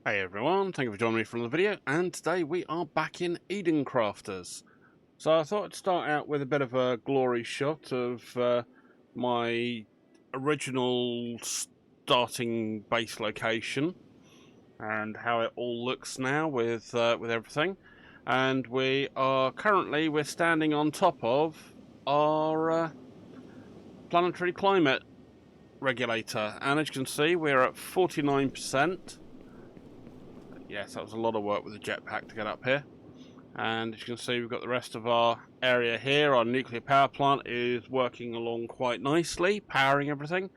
Hey everyone, thank you for joining me for another video, and today we are back in Eden Crafters. So I thought I'd start out with a bit of a glory shot of my original starting base location and how it all looks now with everything. And we're standing on top of our planetary climate regulator, and as you can see we're at 49%. Yes, that was a lot of work with the jetpack to get up here. And as you can see, we've got the rest of our area here. Our nuclear power plant is working along quite nicely, powering everything.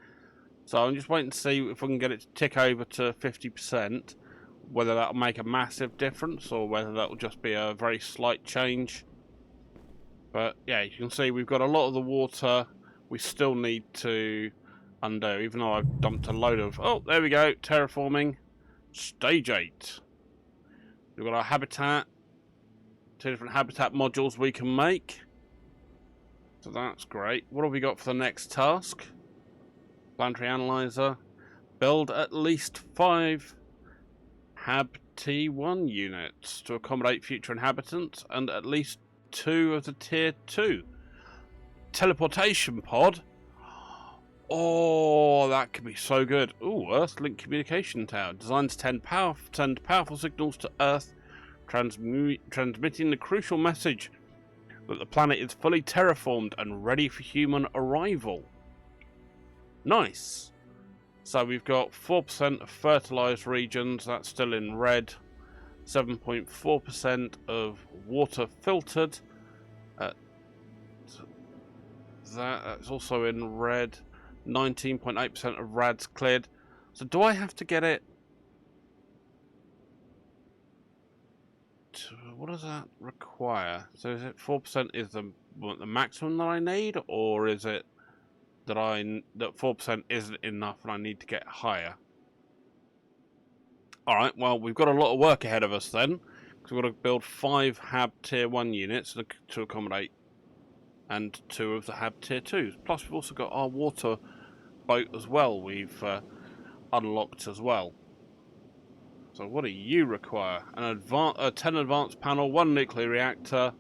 So I'm just waiting to see if we can get it to tick over to 50%, whether that'll make a massive difference or whether that'll just be a very slight change. But yeah, you can see we've got a lot of the water we still need to undo, even though I've dumped a load of... Oh, there we go, terraforming. Stage 8. We've got our habitat, 2 different habitat modules we can make. So that's great. What have we got for the next task? Planetary analyzer. Build at least 5 Hab T1 units to accommodate future inhabitants and at least 2 of the Tier 2. Teleportation pod. Oh, that could be so good. Ooh, Earth-link communication tower. Designed to send powerful signals to Earth, transmitting the crucial message that the planet is fully terraformed and ready for human arrival. Nice. So we've got 4% of fertilized regions. That's still in red. 7.4% of water filtered. That's also in red. 19.8% of rads cleared. So do I have to get it to, what does that require? So is it 4% is the maximum that I need, or is it that 4% isn't enough and I need to get higher? Alright, well, we've got a lot of work ahead of us then, because we've got to build 5 Hab Tier 1 units to accommodate, and 2 of the Hab Tier 2s. Plus we've also got our water boat as well, we've unlocked as well. So what do you require? A 10 advanced panel, 1 nuclear reactor.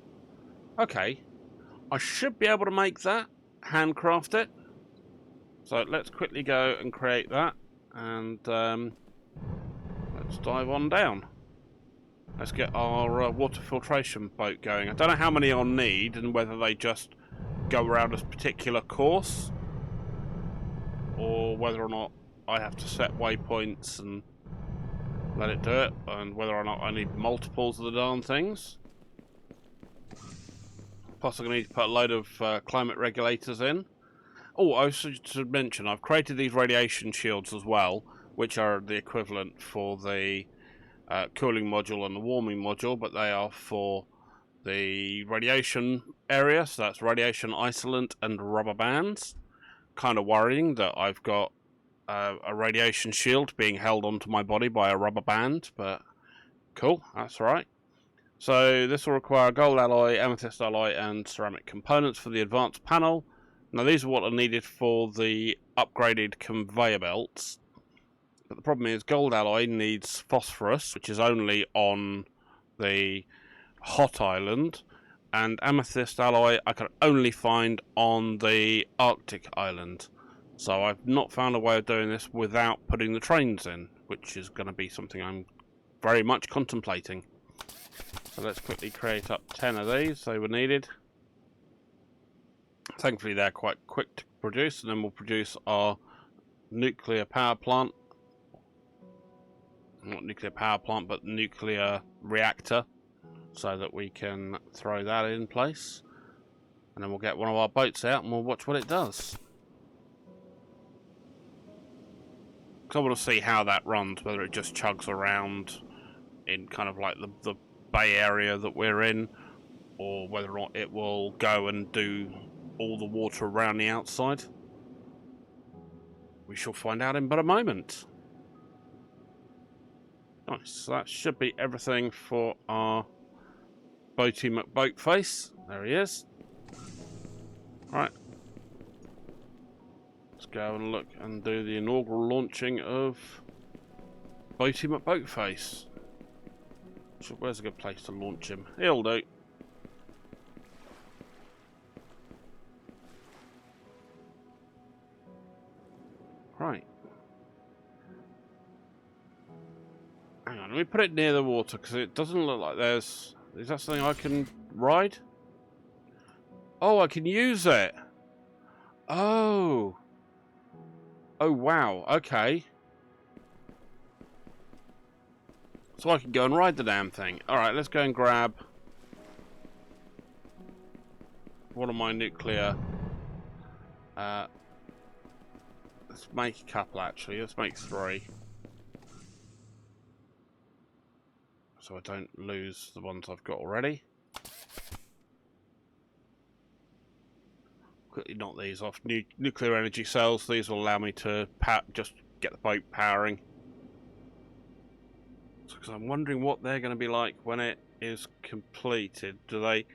Okay, I should be able to make that, handcraft it. So let's quickly go and create that, and let's dive on down. Let's get our water filtration boat going. I don't know how many I'll need and whether they just go around a particular course, or whether or not I have to set waypoints and let it do it, and whether or not I need multiples of the darn things. Plus I'm going to need to put a load of climate regulators in. Oh, I should mention, I've created these radiation shields as well, which are the equivalent for the cooling module and the warming module, but they are for the radiation area, so that's radiation isolant and rubber bands. Kind of worrying that I've got a radiation shield being held onto my body by a rubber band, but cool, that's right. So this will require gold alloy, amethyst alloy and ceramic components for the advanced panel. Now these are what are needed for the upgraded conveyor belts, but the problem is gold alloy needs phosphorus, which is only on the hot island, and amethyst alloy I can only find on the Arctic island. So I've not found a way of doing this without putting the trains in, which is going to be something I'm very much contemplating. So let's quickly create up 10 of these. They were needed. Thankfully they're quite quick to produce, and then we'll produce our nuclear power plant. Not nuclear power plant, but nuclear reactor, so that we can throw that in place. And then we'll get one of our boats out and we'll watch what it does. I want to see how that runs, whether it just chugs around in kind of like the bay area that we're in, or whether or not it will go and do all the water around the outside. We shall find out in but a moment. Nice, so that should be everything for our Boaty McBoatface. There he is. Right. Let's go and look and do the inaugural launching of boat him at boat face. So where's a good place to launch him? He'll do. Right. Hang on, let me put it near the water because it doesn't look like there's... Is that something I can ride? Oh, I can use it. Oh. Oh, wow. Okay. So I can go and ride the damn thing. Alright, let's go and grab one of my nuclear. Let's make a couple actually. Let's make 3. So I don't lose the ones I've got already. Quickly knock these off. Nuclear energy cells. These will allow me to just get the boat powering. Because I'm wondering what they're going to be like when it is completed. Do they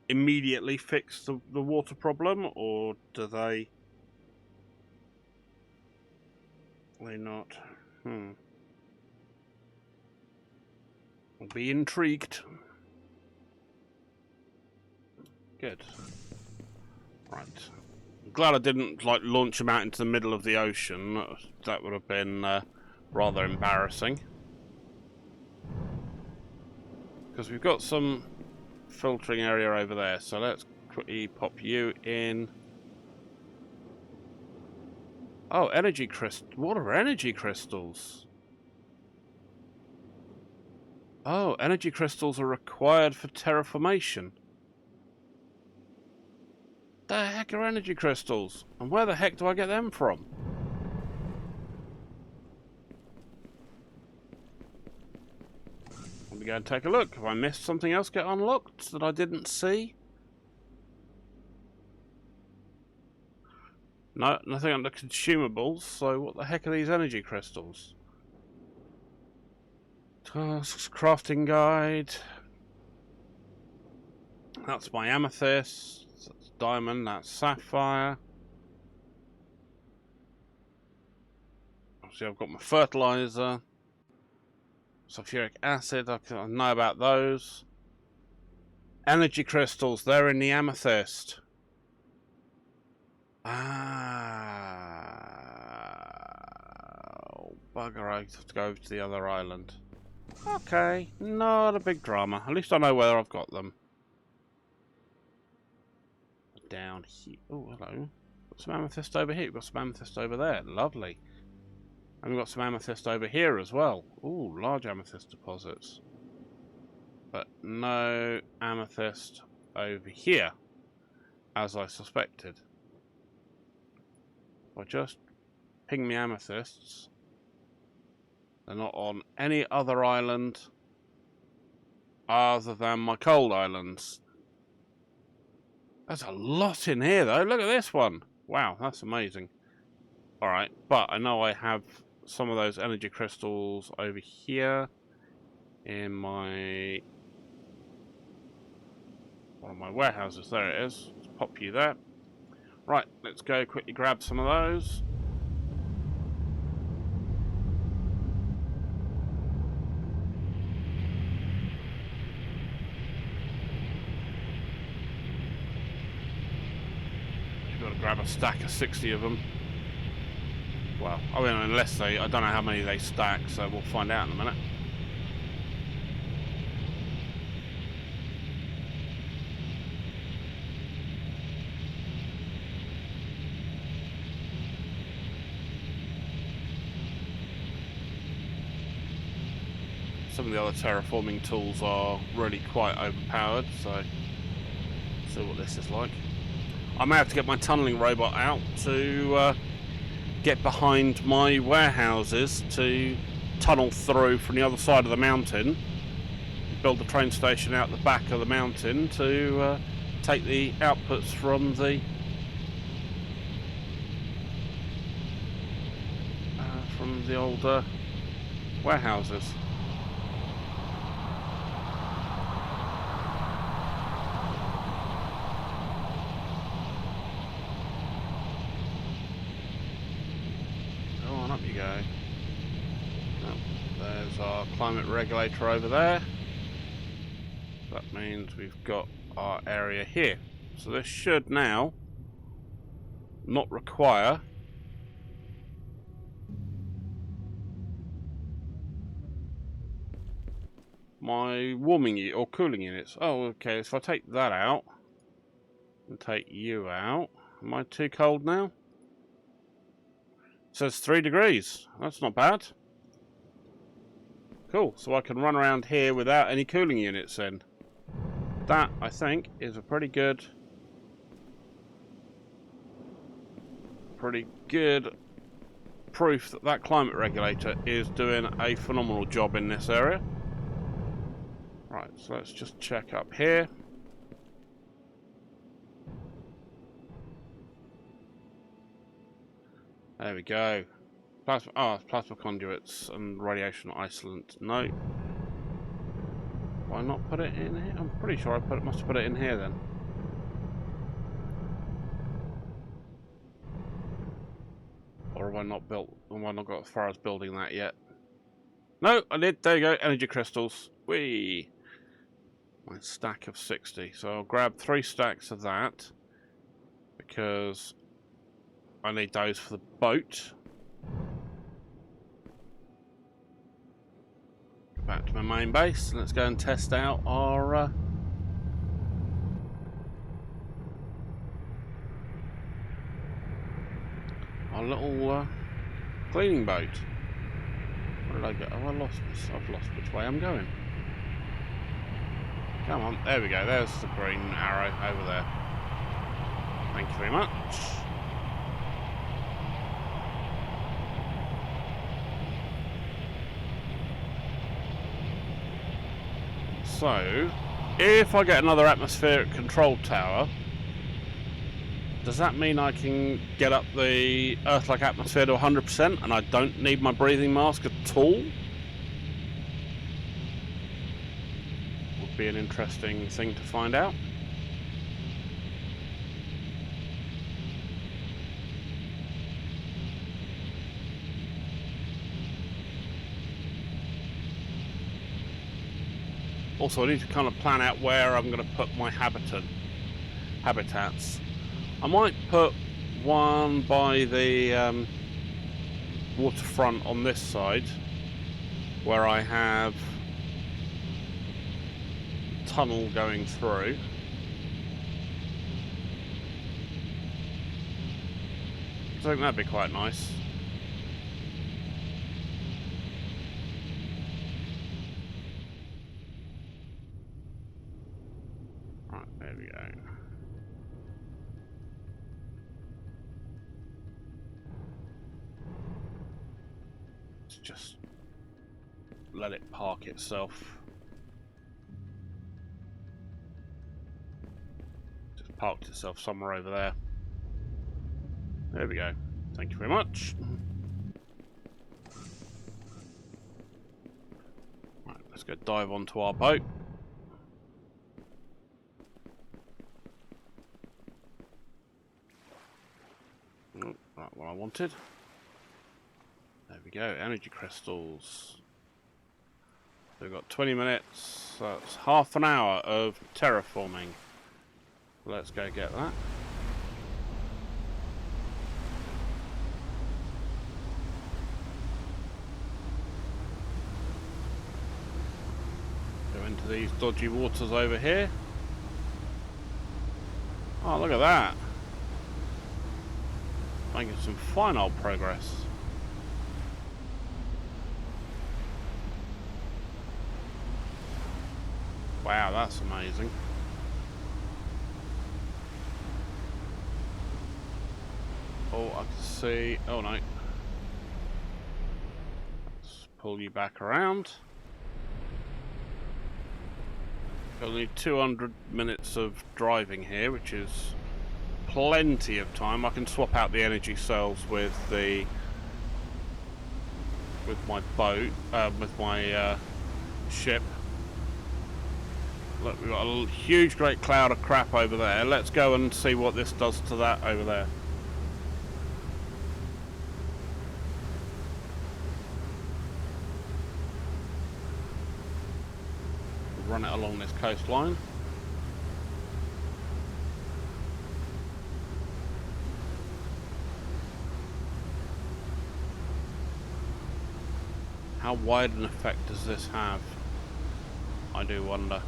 immediately fix the water problem, or do they not? I'll be intrigued. Good. Right. I'm glad I didn't like launch them out into the middle of the ocean. That would have been rather embarrassing. Because we've got some filtering area over there, so let's quickly pop you in. Oh, energy crystal. What are energy crystals? Oh, energy crystals are required for terraformation. The heck are energy crystals? And where the heck do I get them from? Let me go and take a look. Have I missed something else get unlocked that I didn't see? No, nothing under consumables, so what the heck are these energy crystals? Tasks, crafting guide. That's my amethyst. That's diamond, that's sapphire. Obviously I've got my fertilizer. Sulfuric acid, I know about those. Energy crystals, they're in the amethyst. Oh, bugger, I have to go over to the other island. Okay, not a big drama. At least I know where I've got them. Down here. Oh, hello. Got some amethyst over here. Got some amethyst over there. Lovely. And we've got some amethyst over here as well. Ooh, large amethyst deposits. But no amethyst over here, as I suspected. If I just ping me amethysts, they're not on any other island other than my cold islands. There's a lot in here though. Look at this one. Wow, that's amazing. Alright, but I know I have some of those energy crystals over here in my one of my warehouses. There it is. Let's pop you there. Right, let's go quickly grab some of those. You've got to grab a stack of 60 of them. Well, I mean, unless they, I don't know how many they stack, so we'll find out in a minute. Some of the other terraforming tools are really quite overpowered, so let's see what this is like. I may have to get my tunnelling robot out to get behind my warehouses to tunnel through from the other side of the mountain, build the train station out the back of the mountain to take the outputs from the old warehouses. there's our climate regulator over there. That means we've got our area here. So this should now not require my warming unit or cooling units. Oh, okay, so if I take that out and take you out, am I too cold now? It says 3 degrees. That's not bad. Cool, so I can run around here without any cooling units then. That, I think, is a pretty good proof that that climate regulator is doing a phenomenal job in this area. Right, so let's just check up here. There we go. Plasma conduits and radiation isolate. No. Why not put it in here? I'm pretty sure I must have put it in here then. Or have I not got as far as building that yet? No, I did. There you go. Energy crystals. Whee! My stack of 60. So I'll grab 3 stacks of that because I need those for the boat. Back to my main base. Let's go and test out our little cleaning boat. Where did I go? Oh, I've lost which way I'm going. Come on, there we go. There's the green arrow over there. Thank you very much. So, if I get another atmospheric control tower, does that mean I can get up the Earth-like atmosphere to 100% and I don't need my breathing mask at all? Would be an interesting thing to find out. Also, I need to kind of plan out where I'm going to put my habitats. I might put one by the waterfront on this side, where I have a tunnel going through. I think that'd be quite nice. Right, there we go. Let's just let it park itself. Just parked itself somewhere over there. There we go. Thank you very much. Right, let's go dive onto our boat. Oh, right, what I wanted. There we go, energy crystals. We've got 20 minutes, so that's half an hour of terraforming. Let's go get that. Go into these dodgy waters over here. Oh, look at that. Making some fine old progress. Wow, that's amazing. Oh, I can see. Oh no. Let's pull you back around. Only 200 minutes of driving here, which is plenty of time. I can swap out the energy cells with my boat, with my ship. Look, we've got a huge great cloud of crap over there. Let's go and see what this does to that over there. run it along this coastline. How wide an effect does this have? I do wonder.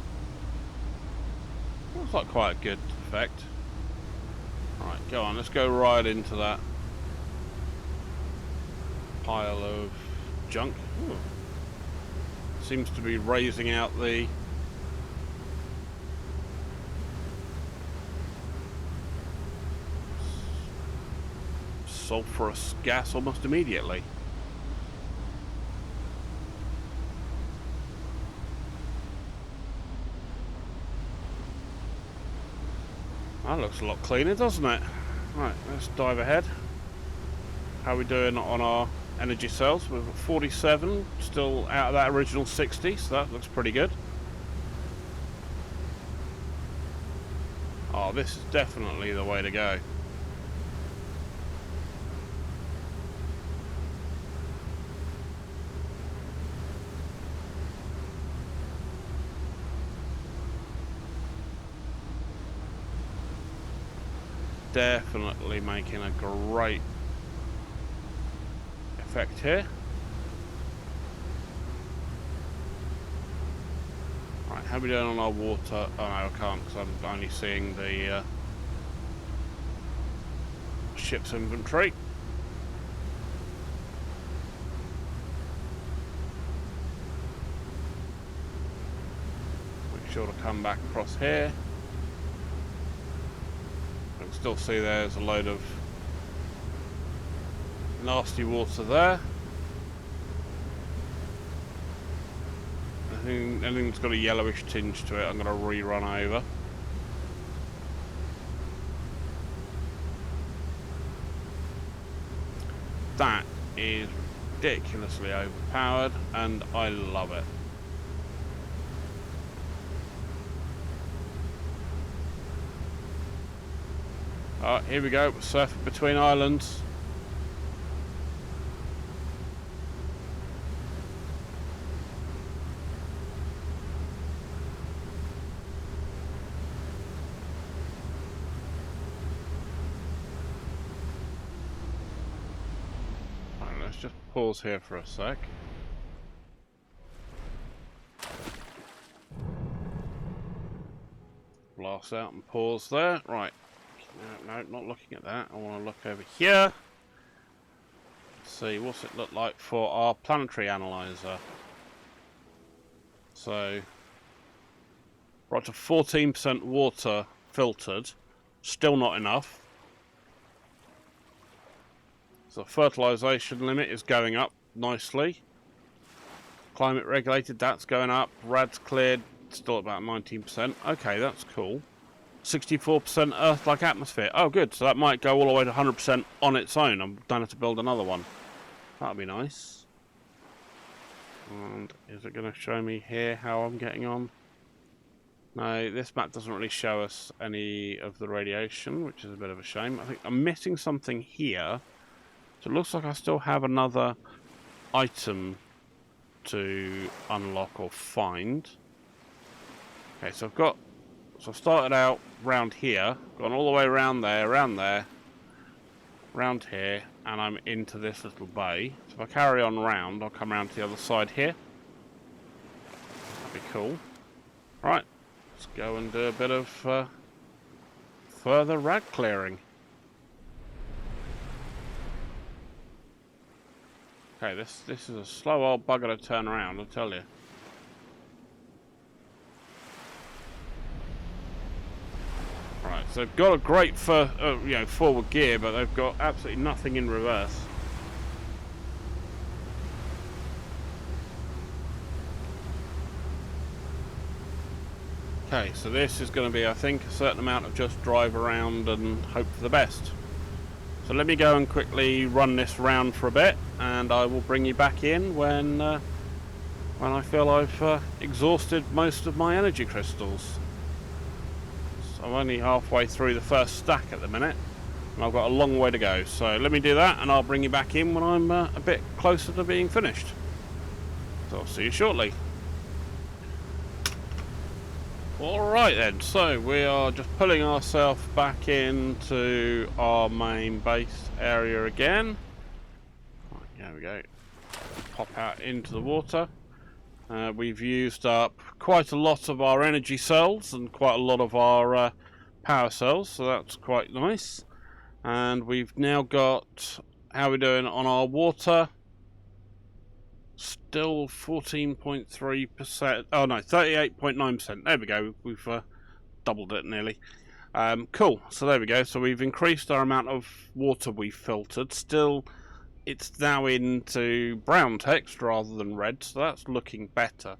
Looks like quite a good effect. Right, go on, let's go right into that pile of junk. Ooh. Seems to be raising out the sulfurous gas almost immediately. That looks a lot cleaner, doesn't it? Right, let's dive ahead. How are we doing on our energy cells? We've got 47, still out of that original 60, so that looks pretty good. Oh, this is definitely the way to go. Definitely making a great effect here. Right, how are we doing on our water? Oh no, I can't because I'm only seeing the ship's inventory. Make sure to come back across here. I can still see there's a load of nasty water there. Anything that's got a yellowish tinge to it, I'm going to rerun over. That is ridiculously overpowered, and I love it. Here we go, we're surfing between islands. Right, let's just pause here for a sec. Blast out and pause there. Right. No, not looking at that. I want to look over here. See, what's it look like for our planetary analyzer? So, we're up to 14% water filtered. Still not enough. So, fertilization limit is going up nicely. Climate regulated, that's going up. Rad's cleared, still about 19%. Okay, that's cool. 64% Earth-like atmosphere. Oh, good. So that might go all the way to 100% on its own. I don't have to build another one. That'll be nice. And is it going to show me here how I'm getting on? No, this map doesn't really show us any of the radiation, which is a bit of a shame. I think I'm missing something here. So it looks like I still have another item to unlock or find. Okay, so I've started out round here, gone all the way around there, round here, and I'm into this little bay. So if I carry on round, I'll come around to the other side here. That'd be cool. Right, let's go and do a bit of further rad clearing. Okay, this is a slow old bugger to turn around, I'll tell you. Right, so they've got a great forward gear, but they've got absolutely nothing in reverse. Okay, so this is going to be, I think, a certain amount of just drive around and hope for the best. So let me go and quickly run this round for a bit, and I will bring you back in when I feel I've exhausted most of my energy crystals. So I'm only halfway through the first stack at the minute, and I've got a long way to go. So let me do that, and I'll bring you back in when I'm a bit closer to being finished. So I'll see you shortly. Alright then, so we are just pulling ourselves back into our main base area again. Right, there we go. Pop out into the water. We've used up quite a lot of our energy cells and quite a lot of our power cells, so that's quite nice. And we've now got, how are we doing on our water? Still 14.3%. Oh no, 38.9%. There we go. We've doubled it nearly. Cool. So there we go. So we've increased our amount of water we've filtered. Still, it's now into brown text rather than red, so that's looking better.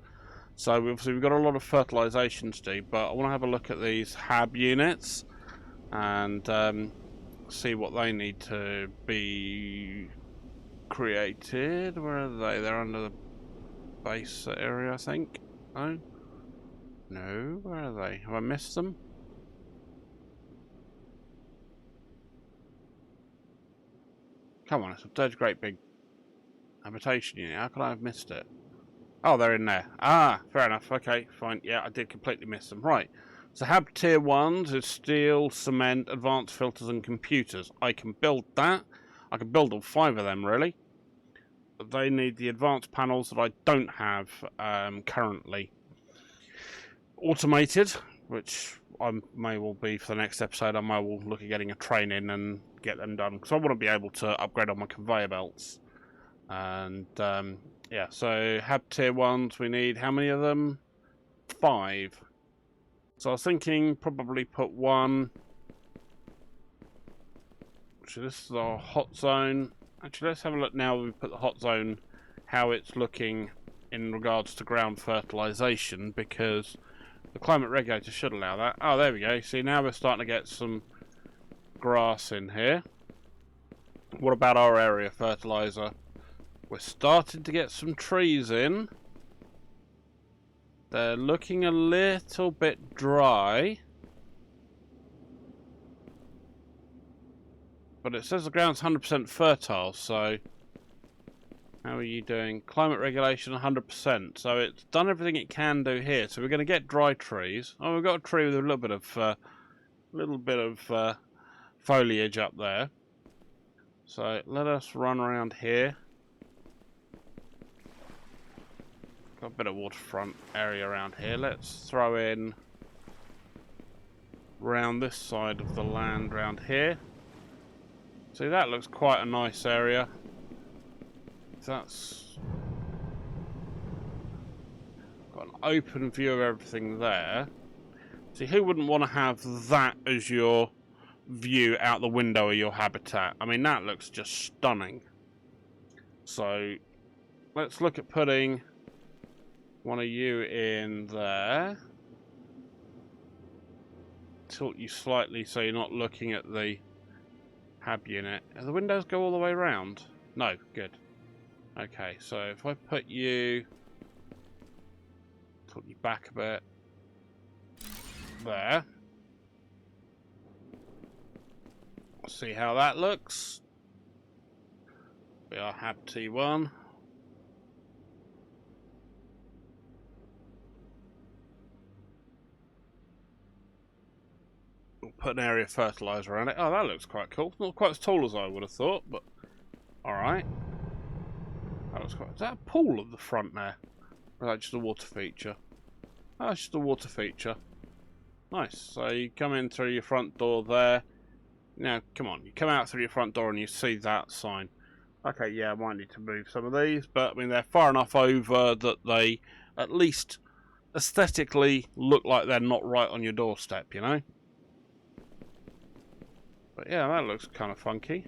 So obviously we've got a lot of fertilisation to do, but I want to have a look at these HAB units and see what they need to be created. Where are they? They're under the base area, I think. Oh? No, where are they? Have I missed them? Come on, it's a dead great big habitation unit. How could I have missed it? Oh, they're in there. Ah, fair enough. Okay, fine. Yeah, I did completely miss them. Right. So HAB tier 1s is steel, cement, advanced filters and computers. I can build that. I can build all 5 of them, really. But they need the advanced panels that I don't have currently. Automated, which I may well be for the next episode. I may well look at getting a train in and get them done. Because I want to be able to upgrade on my conveyor belts. And yeah, so HAB tier 1s, we need how many of them? 5. So I was thinking probably put one. Actually, this is our hot zone. Actually, let's have a look now we put the hot zone, how it's looking in regards to ground fertilisation, because the climate regulator should allow that. Oh, there we go. See, now we're starting to get some grass in here. What about our area fertiliser? We're starting to get some trees in. They're looking a little bit dry. But it says the ground's 100% fertile, so... How are you doing? Climate regulation 100%. So it's done everything it can do here. So we're going to get dry trees. Oh, we've got a tree with a little bit of foliage up there. So let us run around here. Got a bit of waterfront area around here. Let's throw in round this side of the land round here. See, that looks quite a nice area. That's got an open view of everything there. See, who wouldn't want to have that as your view out the window of your habitat? I mean, that looks just stunning. So let's look at putting one of you in there. Tilt you slightly so you're not looking at the HAB unit. Do the windows go all the way around? No, good. Okay, so if I put you... Tilt you back a bit. There. See how that looks. We are HAB T1. We'll put an area of fertiliser around it. Oh, that looks quite cool. Not quite as tall as I would have thought, but alright. That looks quite... Is that a pool at the front there? Or is that just a water feature? Oh, it's just a water feature. Nice. So you come in through your front door there. Now, come on. You come out through your front door and you see that sign. Okay, yeah, I might need to move some of these, but I mean, they're far enough over that they at least aesthetically look like they're not right on your doorstep, you know? But yeah, that looks kind of funky.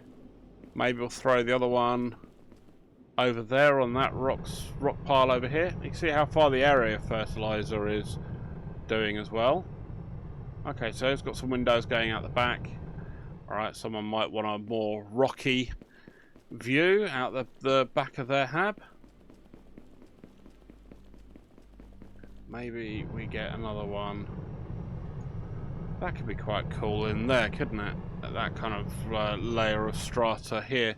Maybe we'll throw the other one over there on that rock pile over here. You can see how far the area fertilizer is doing as well. Okay, so it's got some windows going out the back. Alright, someone might want a more rocky view out the back of their HAB. Maybe we get another one. That could be quite cool in there, couldn't it? That kind of layer of strata here.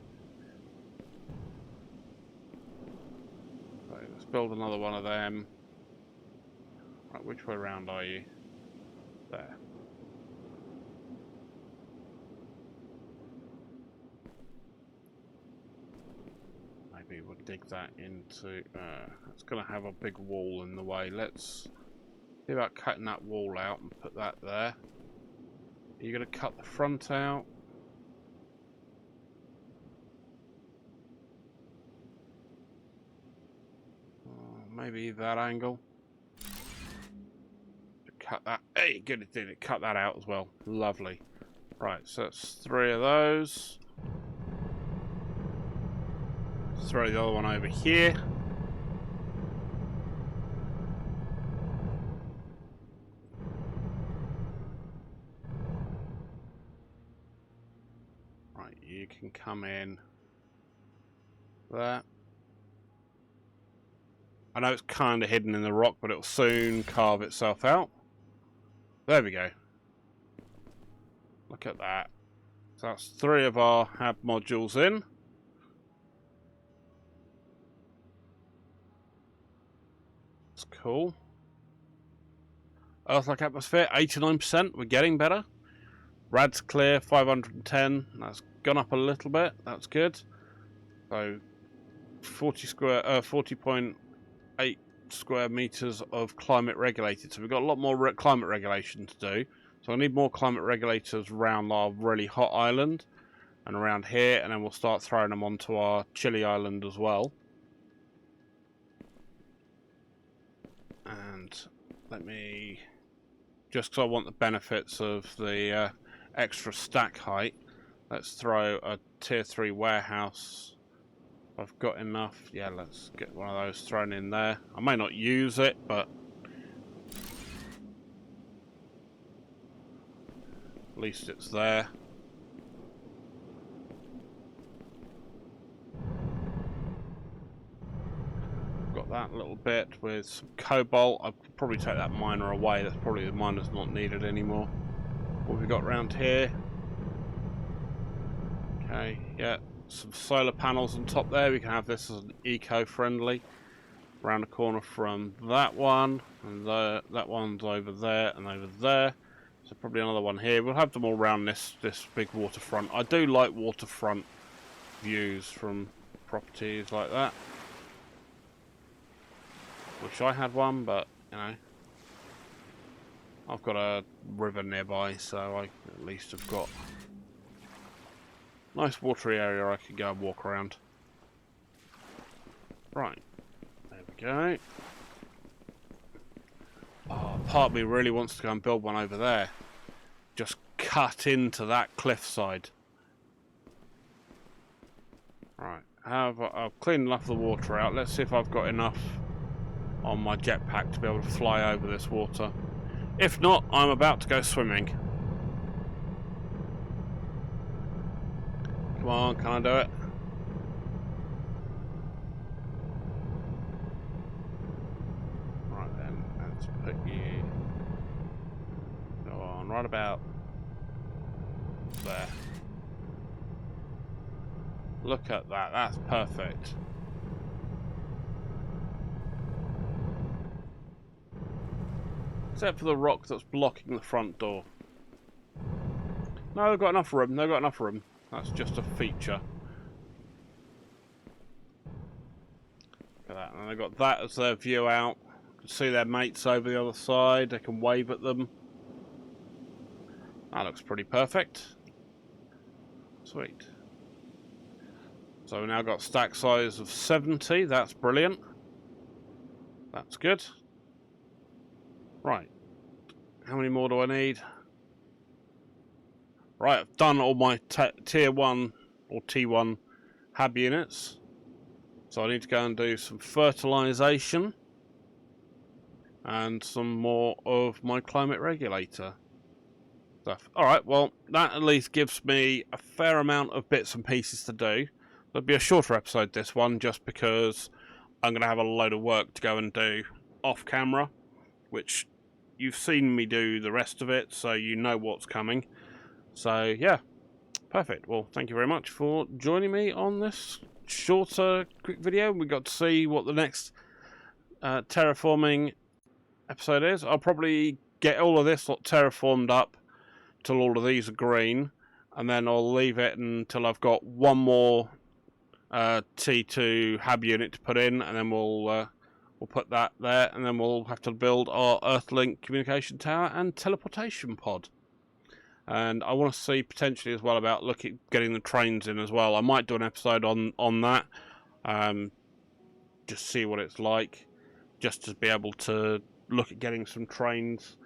Right, let's build another one of them. Right, which way round are you? There. Maybe we'll dig that into... it's going to have a big wall in the way. Let's see about cutting that wall out and put that there. Are you going to cut the front out? Maybe that angle. Cut that. Hey, good, it did it. Cut that out as well. Lovely. Right, so that's 3 of those. Throw the other one over here. Right, you can come in there. I know it's kind of hidden in the rock, but it'll soon carve itself out. There we go. Look at that. So that's 3 of our hab modules in. That's cool. Earth-like atmosphere, 89%. We're getting better. Rad's clear, 510. That's gone up a little bit. That's good. So 40.8 square meters of climate regulated. So we've got a lot more climate regulation to do. So I need more climate regulators around our really hot island and around here, and then we'll start throwing them onto our chilly island as well. And let me, just because I want the benefits of the extra stack height, let's throw a tier 3 warehouse. I've got enough. Yeah, let's get one of those thrown in there. I may not use it, but at least it's there. Got that little bit with some cobalt. I'll probably take that miner away. That's probably the miner's not needed anymore. What have we got around here? Okay, yeah. Some solar panels on top there. We can have this as an eco-friendly. Around the corner from that one, and that one's over there and over there. So probably another one here. We'll have them all around this big waterfront. I do like waterfront views from properties like that. Wish I had one, but you know, I've got a river nearby, so I at least have got nice watery area I can go and walk around. Right, there we go. Oh, part of me really wants to go and build one over there. Just cut into that cliffside. Right, I've cleaned enough of the water out. Let's see if I've got enough on my jetpack to be able to fly over this water. If not, I'm about to go swimming. Come on, can I do it? Right then, let's put you... Go on, right about there. Look at that, that's perfect. Except for the rock that's blocking the front door. No, they've got enough room, they've got enough room. That's just a feature. Look at that, and they've got that as their view out. You can see their mates over the other side, they can wave at them. That looks pretty perfect. Sweet. So we've now got stack size of 70, that's brilliant. That's good. Right. How many more do I need? Right, I've done all my tier 1 or T1 hab units. So I need to go and do some fertilization and some more of my climate regulator stuff. Alright, well, that at least gives me a fair amount of bits and pieces to do. There'll be a shorter episode, this one, just because I'm going to have a load of work to go and do off camera, which you've seen me do the rest of it, so you know what's coming. So, yeah, perfect. Well, thank you very much for joining me on this shorter, quick video. We got to see what the next terraforming episode is. I'll probably get all of this terraformed up till all of these are green, and then I'll leave it until I've got one more T2 hab unit to put in, and then we'll put that there, and then we'll have to build our Earthlink communication tower and teleportation pod. And I want to see potentially as well about getting the trains in as well. I might do an episode on that, just see what it's like, just to be able to look at getting some trains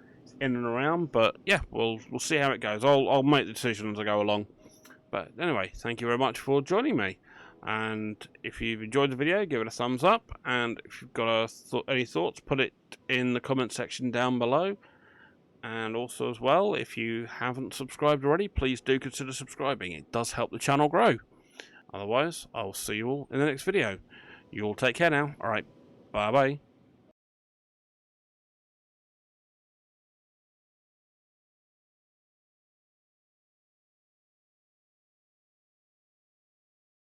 in and around. But yeah, we'll see how it goes. I'll make the decision as I go along. But anyway, thank you very much for joining me. And if you've enjoyed the video, give it a thumbs up. And if you've got any thoughts, put it in the comment section down below. And also as well, if you haven't subscribed already, please do consider subscribing. It does help the channel grow. Otherwise, I'll see you all in the next video. You all take care now. Alright, bye bye.